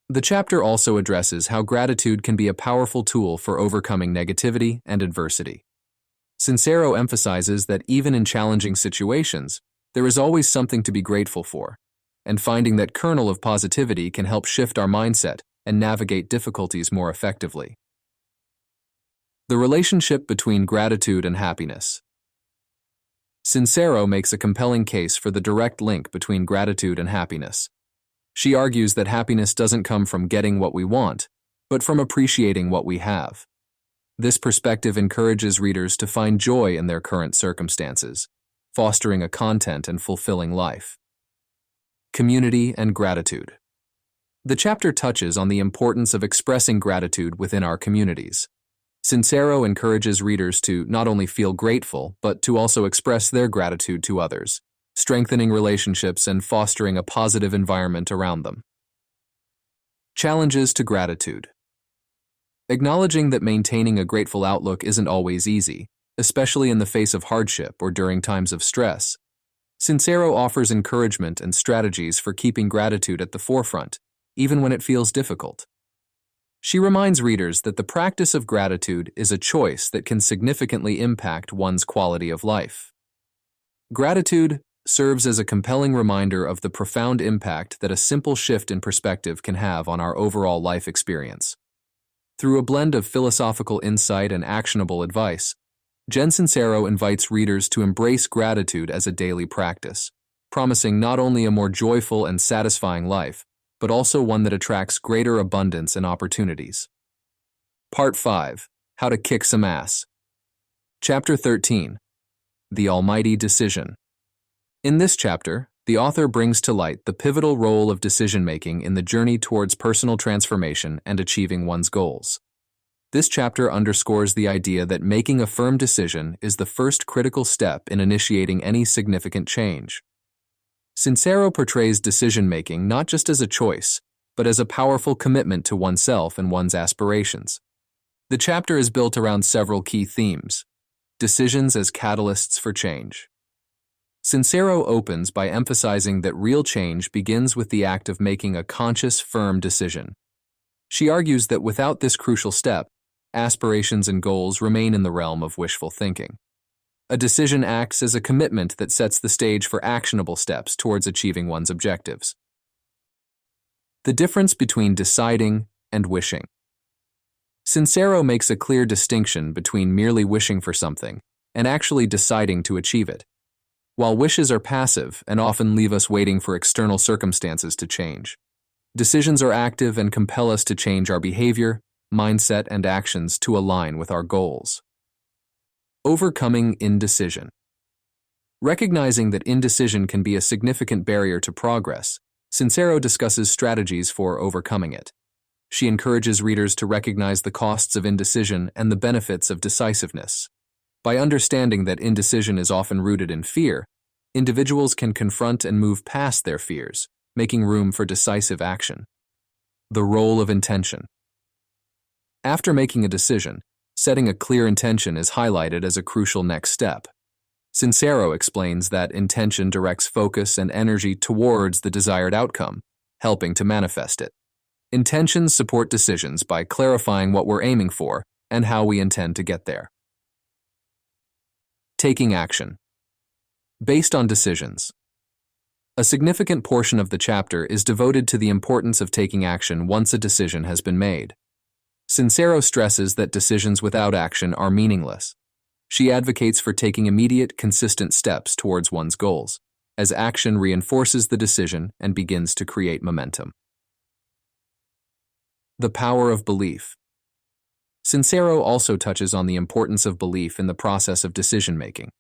The chapter also addresses how gratitude can be a powerful tool for overcoming negativity and adversity. Sincero emphasizes that even in challenging situations, there is always something to be grateful for, and finding that kernel of positivity can help shift our mindset and navigate difficulties more effectively. The relationship between gratitude and happiness. Sincero makes a compelling case for the direct link between gratitude and happiness. She argues that happiness doesn't come from getting what we want, but from appreciating what we have. This perspective encourages readers to find joy in their current circumstances, fostering a content and fulfilling life. Community and gratitude. The chapter touches on the importance of expressing gratitude within our communities. Sincero encourages readers to not only feel grateful, but to also express their gratitude to others, strengthening relationships and fostering a positive environment around them. Challenges to gratitude. Acknowledging that maintaining a grateful outlook isn't always easy, especially in the face of hardship or during times of stress. Sincero offers encouragement and strategies for keeping gratitude at the forefront, even when it feels difficult. She reminds readers that the practice of gratitude is a choice that can significantly impact one's quality of life. Gratitude serves as a compelling reminder of the profound impact that a simple shift in perspective can have on our overall life experience. Through a blend of philosophical insight and actionable advice, Jen Sincero invites readers to embrace gratitude as a daily practice, promising not only a more joyful and satisfying life, but also one that attracts greater abundance and opportunities. Part 5. How to Kick Some Ass. Chapter 13. The Almighty Decision. In this chapter, the author brings to light the pivotal role of decision-making in the journey towards personal transformation and achieving one's goals. This chapter underscores the idea that making a firm decision is the first critical step in initiating any significant change. Sincero portrays decision-making not just as a choice, but as a powerful commitment to oneself and one's aspirations. The chapter is built around several key themes: decisions as catalysts for change. Sincero opens by emphasizing that real change begins with the act of making a conscious, firm decision. She argues that without this crucial step, aspirations and goals remain in the realm of wishful thinking. A decision acts as a commitment that sets the stage for actionable steps towards achieving one's objectives. The difference between deciding and wishing. Sincero makes a clear distinction between merely wishing for something and actually deciding to achieve it. While wishes are passive and often leave us waiting for external circumstances to change, decisions are active and compel us to change our behavior, mindset, and actions to align with our goals. Overcoming indecision. Recognizing that indecision can be a significant barrier to progress, Sincero discusses strategies for overcoming it. She encourages readers to recognize the costs of indecision and the benefits of decisiveness. By understanding that indecision is often rooted in fear, individuals can confront and move past their fears, making room for decisive action. The role of intention. After making a decision, setting a clear intention is highlighted as a crucial next step. Sincero explains that intention directs focus and energy towards the desired outcome, helping to manifest it. Intentions support decisions by clarifying what we're aiming for and how we intend to get there. Taking action. Based on decisions. A significant portion of the chapter is devoted to the importance of taking action once a decision has been made. Sincero stresses that decisions without action are meaningless. She advocates for taking immediate, consistent steps towards one's goals, as action reinforces the decision and begins to create momentum. The power of belief. Sincero also touches on the importance of belief in the process of decision-making.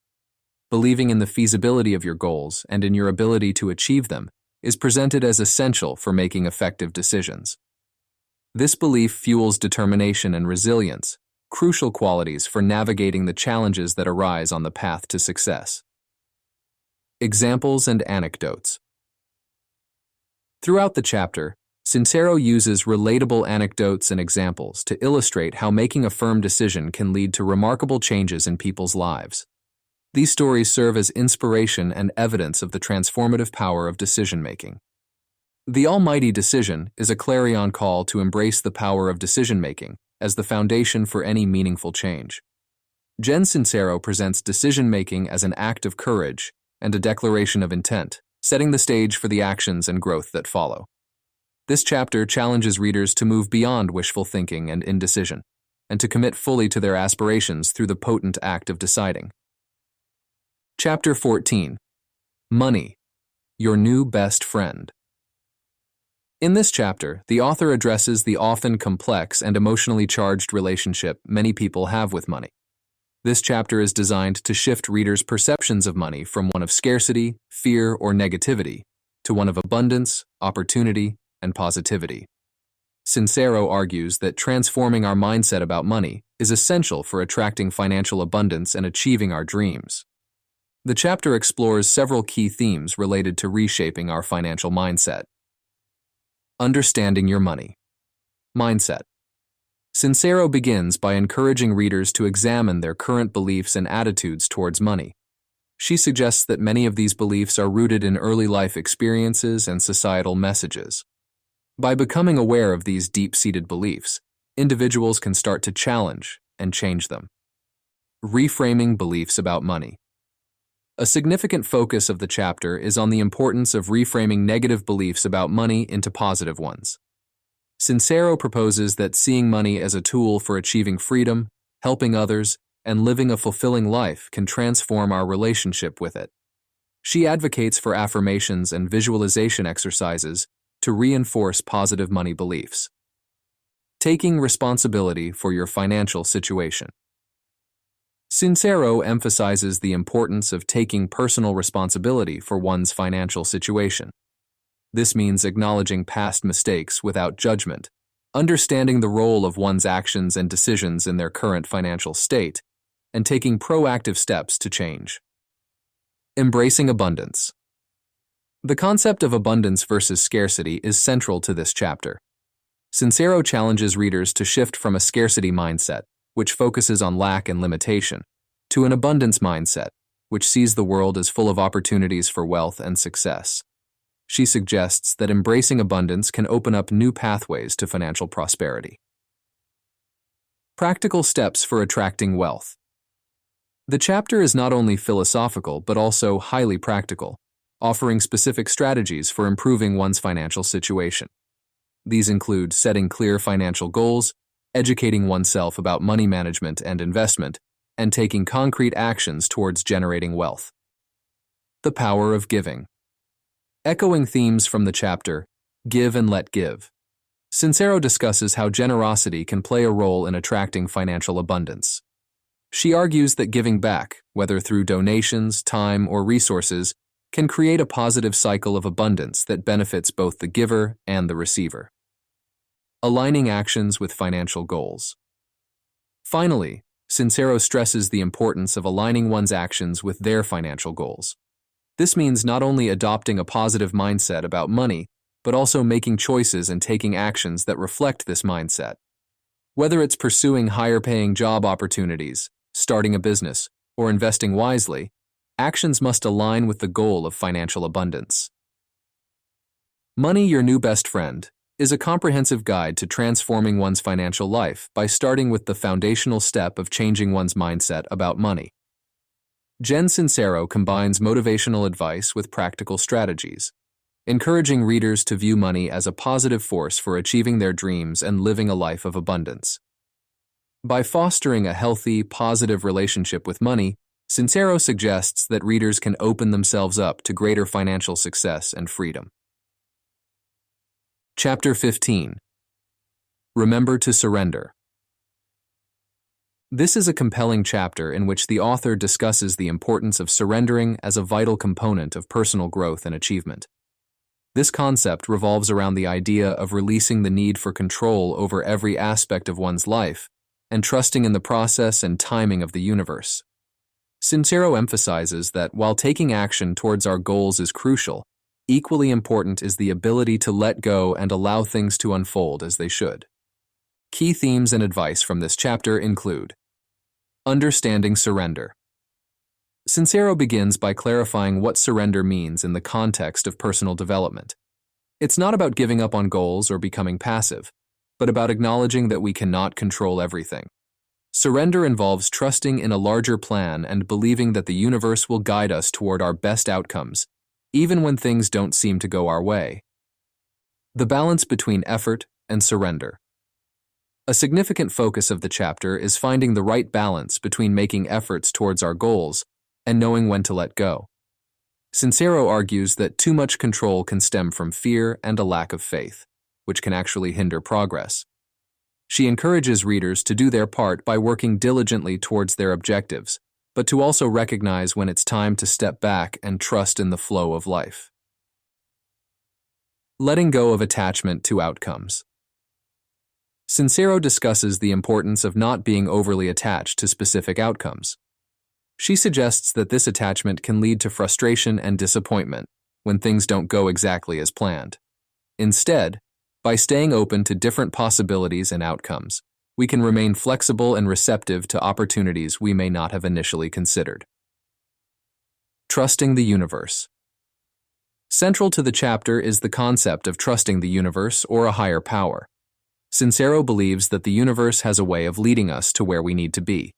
Believing in the feasibility of your goals and in your ability to achieve them is presented as essential for making effective decisions. This belief fuels determination and resilience, crucial qualities for navigating the challenges that arise on the path to success. Examples and anecdotes. Throughout the chapter, Sincero uses relatable anecdotes and examples to illustrate how making a firm decision can lead to remarkable changes in people's lives. These stories serve as inspiration and evidence of the transformative power of decision-making. The Almighty Decision is a clarion call to embrace the power of decision-making as the foundation for any meaningful change. Jen Sincero presents decision-making as an act of courage and a declaration of intent, setting the stage for the actions and growth that follow. This chapter challenges readers to move beyond wishful thinking and indecision, and to commit fully to their aspirations through the potent act of deciding. Chapter 14. Money, Your New Best Friend. In this chapter, the author addresses the often complex and emotionally charged relationship many people have with money. This chapter is designed to shift readers' perceptions of money from one of scarcity, fear, or negativity to one of abundance, opportunity, and positivity. Sincero argues that transforming our mindset about money is essential for attracting financial abundance and achieving our dreams. The chapter explores several key themes related to reshaping our financial mindset. Understanding your money. Mindset. Sincero begins by encouraging readers to examine their current beliefs and attitudes towards money. She suggests that many of these beliefs are rooted in early life experiences and societal messages. By becoming aware of these deep-seated beliefs, individuals can start to challenge and change them. Reframing beliefs about money. A significant focus of the chapter is on the importance of reframing negative beliefs about money into positive ones. Sincero proposes that seeing money as a tool for achieving freedom, helping others, and living a fulfilling life can transform our relationship with it. She advocates for affirmations and visualization exercises to reinforce positive money beliefs. Taking responsibility for your financial situation. Sincero emphasizes the importance of taking personal responsibility for one's financial situation. This means acknowledging past mistakes without judgment, understanding the role of one's actions and decisions in their current financial state, and taking proactive steps to change. Embracing abundance. The concept of abundance versus scarcity is central to this chapter. Sincero challenges readers to shift from a scarcity mindset, which focuses on lack and limitation, to an abundance mindset, which sees the world as full of opportunities for wealth and success. She suggests that embracing abundance can open up new pathways to financial prosperity. Practical steps for attracting wealth. The chapter is not only philosophical but also highly practical, offering specific strategies for improving one's financial situation. These include setting clear financial goals, educating oneself about money management and investment, and taking concrete actions towards generating wealth. The power of giving. Echoing themes from the chapter, Give and Let Give, Sincero discusses how generosity can play a role in attracting financial abundance. She argues that giving back, whether through donations, time, or resources, can create a positive cycle of abundance that benefits both the giver and the receiver. Aligning actions with financial goals. Finally, Sincero stresses the importance of aligning one's actions with their financial goals. This means not only adopting a positive mindset about money, but also making choices and taking actions that reflect this mindset. Whether it's pursuing higher-paying job opportunities, starting a business, or investing wisely, actions must align with the goal of financial abundance. Money, Your New Best Friend, is a comprehensive guide to transforming one's financial life by starting with the foundational step of changing one's mindset about money. Jen Sincero combines motivational advice with practical strategies, encouraging readers to view money as a positive force for achieving their dreams and living a life of abundance. By fostering a healthy, positive relationship with money, Sincero suggests that readers can open themselves up to greater financial success and freedom. Chapter 15. Remember to Surrender. This is a compelling chapter in which the author discusses the importance of surrendering as a vital component of personal growth and achievement. This concept revolves around the idea of releasing the need for control over every aspect of one's life and trusting in the process and timing of the universe. Sincero emphasizes that while taking action towards our goals is crucial, equally important is the ability to let go and allow things to unfold as they should. Key themes and advice from this chapter include: understanding surrender. Sincero begins by clarifying what surrender means in the context of personal development. It's not about giving up on goals or becoming passive, but about acknowledging that we cannot control everything. Surrender involves trusting in a larger plan and believing that the universe will guide us toward our best outcomes, even when things don't seem to go our way. The balance between effort and surrender. A significant focus of the chapter is finding the right balance between making efforts towards our goals and knowing when to let go. Sincero argues that too much control can stem from fear and a lack of faith, which can actually hinder progress. She encourages readers to do their part by working diligently towards their objectives, but to also recognize when it's time to step back and trust in the flow of life. Letting go of attachment to outcomes. Sincero discusses the importance of not being overly attached to specific outcomes. She suggests that this attachment can lead to frustration and disappointment when things don't go exactly as planned. Instead, by staying open to different possibilities and outcomes, we can remain flexible and receptive to opportunities we may not have initially considered. Trusting the universe. Central to the chapter is the concept of trusting the universe or a higher power. Sincero believes that the universe has a way of leading us to where we need to be,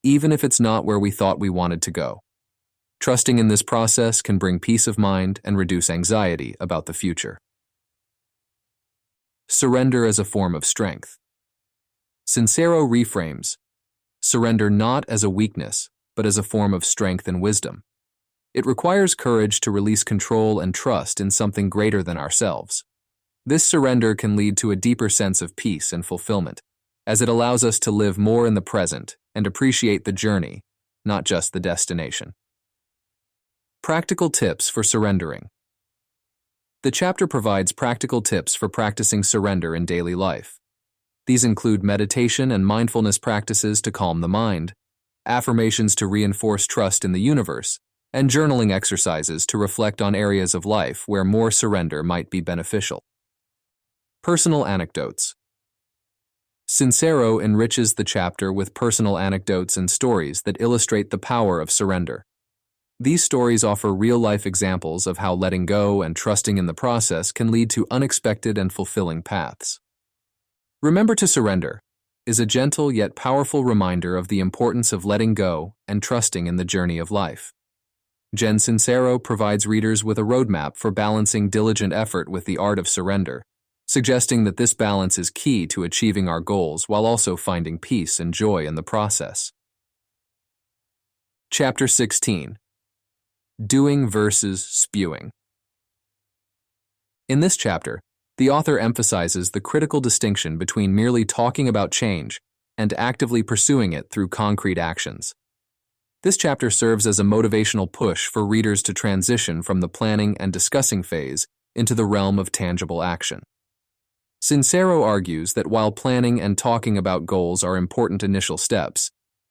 even if it's not where we thought we wanted to go. Trusting in this process can bring peace of mind and reduce anxiety about the future. Surrender as a form of strength. Sincero reframes surrender not as a weakness, but as a form of strength and wisdom. It requires courage to release control and trust in something greater than ourselves. This surrender can lead to a deeper sense of peace and fulfillment, as it allows us to live more in the present and appreciate the journey, not just the destination. Practical tips for surrendering. The chapter provides practical tips for practicing surrender in daily life. These include meditation and mindfulness practices to calm the mind, affirmations to reinforce trust in the universe, and journaling exercises to reflect on areas of life where more surrender might be beneficial. Personal anecdotes. Sincero enriches the chapter with personal anecdotes and stories that illustrate the power of surrender. These stories offer real-life examples of how letting go and trusting in the process can lead to unexpected and fulfilling paths. Remember to Surrender is a gentle yet powerful reminder of the importance of letting go and trusting in the journey of life. Jen Sincero provides readers with a roadmap for balancing diligent effort with the art of surrender, suggesting that this balance is key to achieving our goals while also finding peace and joy in the process. Chapter 16. Doing versus spewing. In this chapter, the author emphasizes the critical distinction between merely talking about change and actively pursuing it through concrete actions. This chapter serves as a motivational push for readers to transition from the planning and discussing phase into the realm of tangible action. Sincero argues that while planning and talking about goals are important initial steps,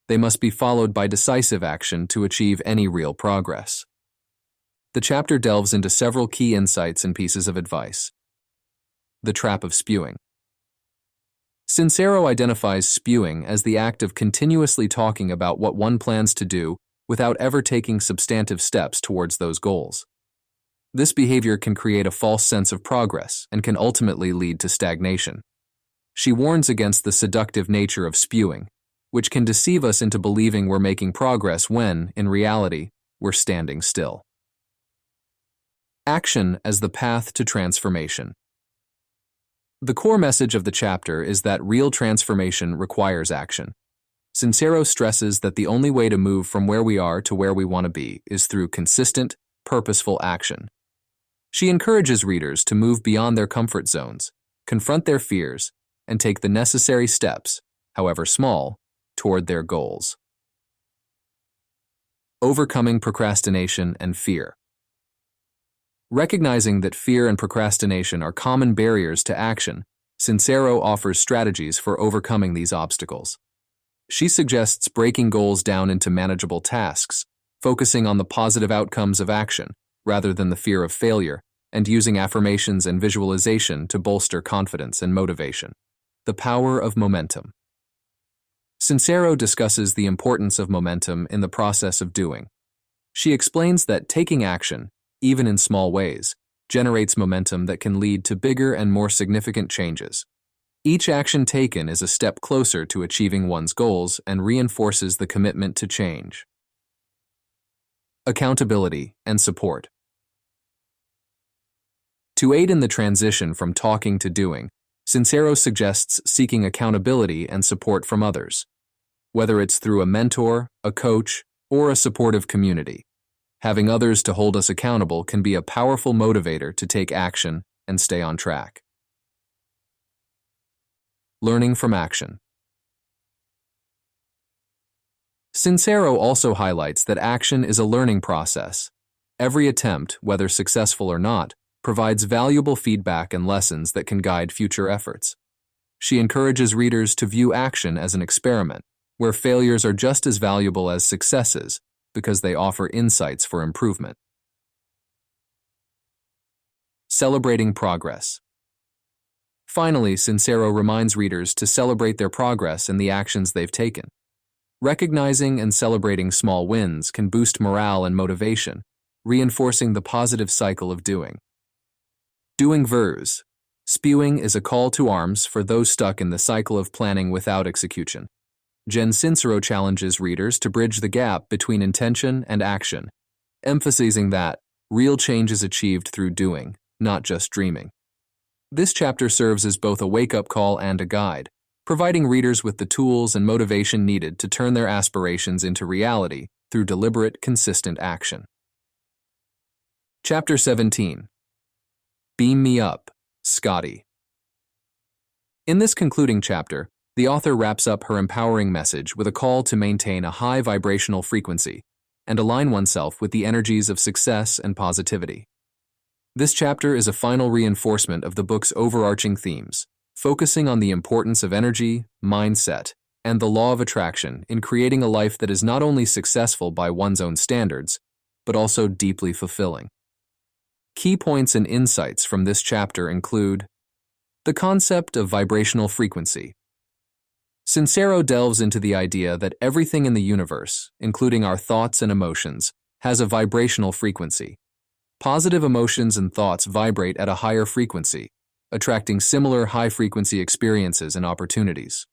they must be followed by decisive action to achieve any real progress. The chapter delves into several key insights and pieces of advice. The trap of spewing. Sincero identifies spewing as the act of continuously talking about what one plans to do without ever taking substantive steps towards those goals. This behavior can create a false sense of progress and can ultimately lead to stagnation. She warns against the seductive nature of spewing, which can deceive us into believing we're making progress when, in reality, we're standing still. Action as the path to transformation. The core message of the chapter is that real transformation requires action. Sincero stresses that the only way to move from where we are to where we want to be is through consistent, purposeful action. She encourages readers to move beyond their comfort zones, confront their fears, and take the necessary steps, however small, toward their goals. Overcoming procrastination and fear. Recognizing that fear and procrastination are common barriers to action, Sincero offers strategies for overcoming these obstacles. She suggests breaking goals down into manageable tasks, focusing on the positive outcomes of action rather than the fear of failure, and using affirmations and visualization to bolster confidence and motivation. The power of momentum. Sincero discusses the importance of momentum in the process of doing. She explains that taking action, even in small ways, generates momentum that can lead to bigger and more significant changes. Each action taken is a step closer to achieving one's goals and reinforces the commitment to change. Accountability and support. To aid in the transition from talking to doing, Sincero suggests seeking accountability and support from others, whether it's through a mentor, a coach, or a supportive community. Having others to hold us accountable can be a powerful motivator to take action and stay on track. Learning from action. Sincero also highlights that action is a learning process. Every attempt, whether successful or not, provides valuable feedback and lessons that can guide future efforts. She encourages readers to view action as an experiment, where failures are just as valuable as successes, because they offer insights for improvement. Celebrating progress. Finally, Sincero reminds readers to celebrate their progress and the actions they've taken. Recognizing and celebrating small wins can boost morale and motivation, reinforcing the positive cycle of doing. Doing versus spewing is a call to arms for those stuck in the cycle of planning without execution. Jen Sincero challenges readers to bridge the gap between intention and action, emphasizing that real change is achieved through doing, not just dreaming. This chapter serves as both a wake-up call and a guide, providing readers with the tools and motivation needed to turn their aspirations into reality through deliberate, consistent action. Chapter 17. Beam Me Up, Scotty. In this concluding chapter, the author wraps up her empowering message with a call to maintain a high vibrational frequency and align oneself with the energies of success and positivity. This chapter is a final reinforcement of the book's overarching themes, focusing on the importance of energy, mindset, and the law of attraction in creating a life that is not only successful by one's own standards, but also deeply fulfilling. Key points and insights from this chapter include the concept of vibrational frequency. Sincero delves into the idea that everything in the universe, including our thoughts and emotions, has a vibrational frequency. Positive emotions and thoughts vibrate at a higher frequency, attracting similar high-frequency experiences and opportunities.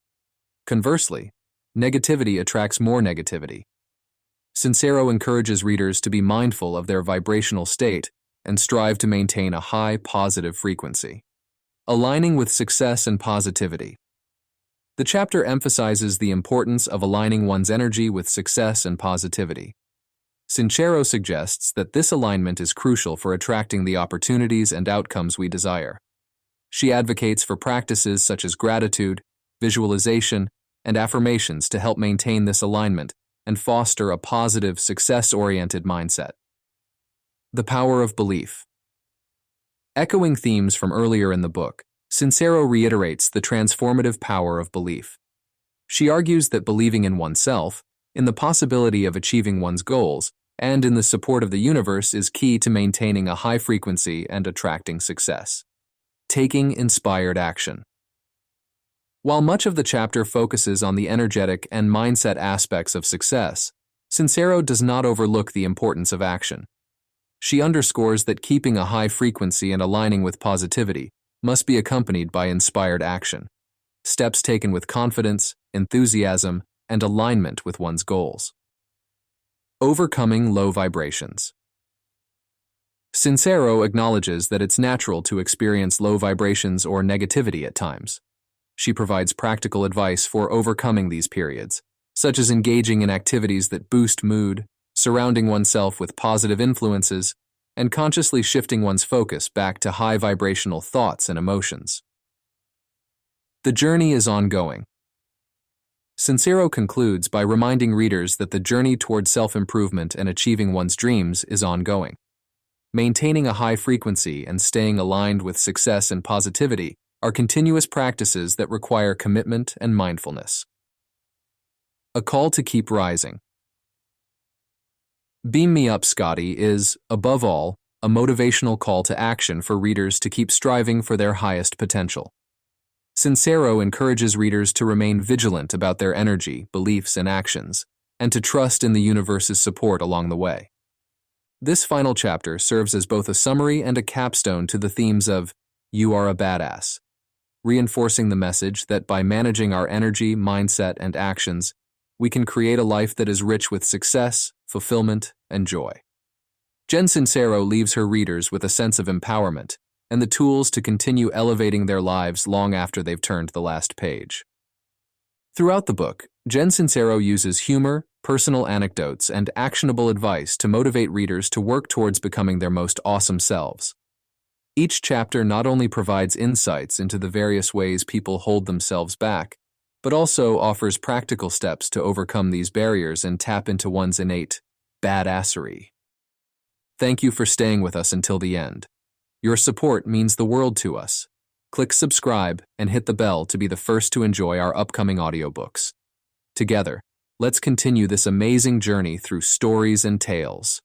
Conversely, negativity attracts more negativity. Sincero encourages readers to be mindful of their vibrational state and strive to maintain a high positive frequency. Aligning with success and positivity. The chapter emphasizes the importance of aligning one's energy with success and positivity. Sincero suggests that this alignment is crucial for attracting the opportunities and outcomes we desire. She advocates for practices such as gratitude, visualization, and affirmations to help maintain this alignment and foster a positive, success-oriented mindset. The power of belief. Echoing themes from earlier in the book, Sincero reiterates the transformative power of belief. She argues that believing in oneself, in the possibility of achieving one's goals, and in the support of the universe is key to maintaining a high frequency and attracting success. Taking inspired action. While much of the chapter focuses on the energetic and mindset aspects of success, Sincero does not overlook the importance of action. She underscores that keeping a high frequency and aligning with positivity must be accompanied by inspired action, steps taken with confidence, enthusiasm, and alignment with one's goals. Overcoming low vibrations. Sincero acknowledges that it's natural to experience low vibrations or negativity at times. She provides practical advice for overcoming these periods, such as engaging in activities that boost mood, surrounding oneself with positive influences, and consciously shifting one's focus back to high vibrational thoughts and emotions. The journey is ongoing. Sincero concludes by reminding readers that the journey toward self-improvement and achieving one's dreams is ongoing. Maintaining a high frequency and staying aligned with success and positivity are continuous practices that require commitment and mindfulness. A call to keep rising. Beam Me Up, Scotty is, above all, a motivational call to action for readers to keep striving for their highest potential. Sincero encourages readers to remain vigilant about their energy, beliefs, and actions, and to trust in the universe's support along the way. This final chapter serves as both a summary and a capstone to the themes of "You Are a Badass," reinforcing the message that by managing our energy, mindset, and actions, we can create a life that is rich with success, fulfillment, and joy. Jen Sincero leaves her readers with a sense of empowerment and the tools to continue elevating their lives long after they've turned the last page. Throughout the book, Jen Sincero uses humor, personal anecdotes, and actionable advice to motivate readers to work towards becoming their most awesome selves. Each chapter not only provides insights into the various ways people hold themselves back, but also offers practical steps to overcome these barriers and tap into one's innate badassery. Thank you for staying with us until the end. Your support means the world to us. Click subscribe and hit the bell to be the first to enjoy our upcoming audiobooks. Together, let's continue this amazing journey through stories and tales.